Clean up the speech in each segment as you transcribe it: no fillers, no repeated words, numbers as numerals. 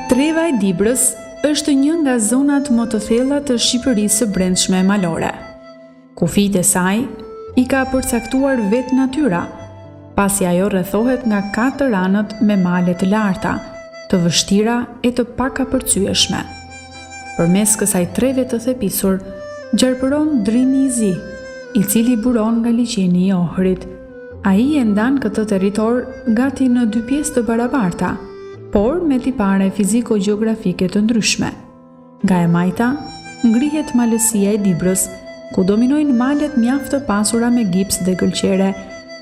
Treva e Dibrës është një nga zonat më të thella të Shqipërisë së Brendshme malore. Kufijt e saj i ka përcaktuar vetë natyra, pasi ajo rrethohet nga 4 anët me male të larta, të vështira e të pakapërcyeshme. Përmes kësaj treve të thepisur, gjarpëron drimi i zi, i cili buron nga liqeni i Ohrit. Ai e ndan këtë territor gati në 2 pjesë të barabarta, por me tipare fiziko-gjeografike të ndryshme. Nga e majta, ngrihet malësia e Dibrës, ku dominojnë malet mjaft të pasura me gips dhe gëlqere,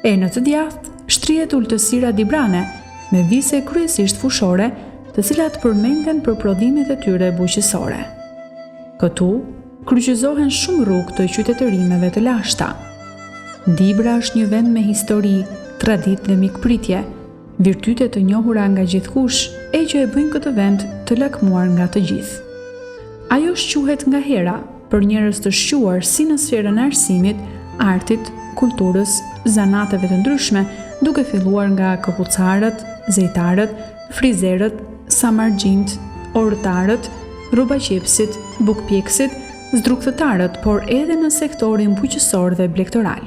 e në të djathtë shtrihet ultësira dibrane, me vise kryesisht fushore, të cilat përmenden për prodhimet e tyre bujqësore. Këtu kryqëzohen shumë rrugë të qytetërimeve të lashta. Dibra është një vend me histori, traditë dhe mikpritje, virtyte të njohura nga gjithkush e që e bëjnë këtë vend të lakmuar nga të gjithë. Ajo shquhet nga hera për njerëz të shquar si në sferën e arsimit, artit, kulturës, zanateve të ndryshme, duke filluar nga këpucarët, zejtarët, frizerët, samargjint, orëtarët, rrubaqepsit, bukpjekësit, zdrukthëtarët, por edhe në sektorin bujqësor dhe blegtoral.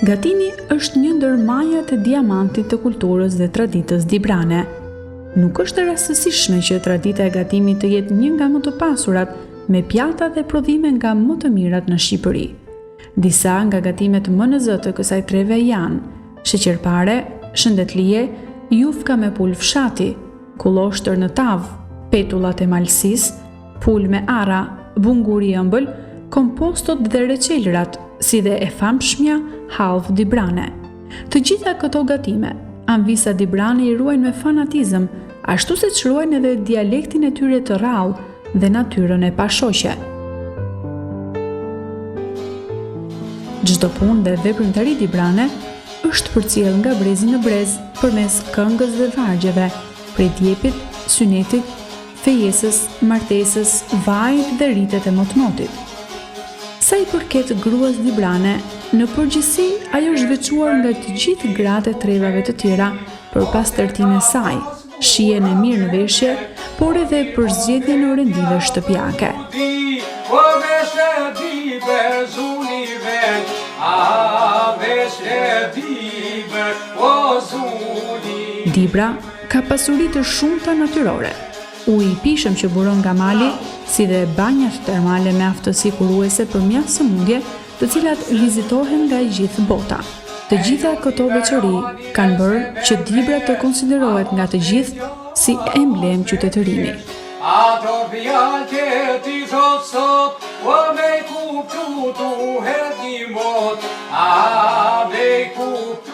Gatimi është një ndër majat e diamantit të kulturës dhe traditës dibrane. Nuk është rastësishme që tradita e gatimit të jetë një nga më të pasurat, me pjata dhe prodhime nga më të mirat në Shqipëri. Disa nga gatimet më në zë të kësaj treve janë sheqerpare, shëndetlije, jufka me pul fshati, kuloshtër në tavë, petullat e malësis, pul me ara, bunguri ëmbël, kompostot dhe reçelrat, si dhe e famshmja halv dibrane. Të gjitha këto gatime, anvisa dibrane i ruajnë me fanatizëm, ashtu se që ruajnë edhe dialektin e tyre të rrallë dhe natyrën e pashoqe. Çdo punë dhe veprimtari dibrane është përcjell nga brezi në brez përmes këngës dhe vargjeve, prej djepit, synetit, fejesës, martesës, vajit dhe rritet e motmotit. Sa i përket gruas dibrane, në përgjithësi ajo është veçuar nga të gjithë gratë e trevave të tjera për pastërtinë e saj, shijen e mirë në veshje, por edhe për zgjedhjen e rendive shtëpiake. Dibra ka pasuri të shumta natyrore. Uji i pishëm që buron nga mali, si dhe banjat termale me aftësi kuruese për mjaft sëmundje, të cilat vizitohen nga gjithë bota. Të gjitha këto veçori kanë bërë që Dibra të konsiderohet nga të gjithë si emblem qytetërimi. Ato fjalë që ti thot sot, o me kuptu duhet një mot, a me kuptu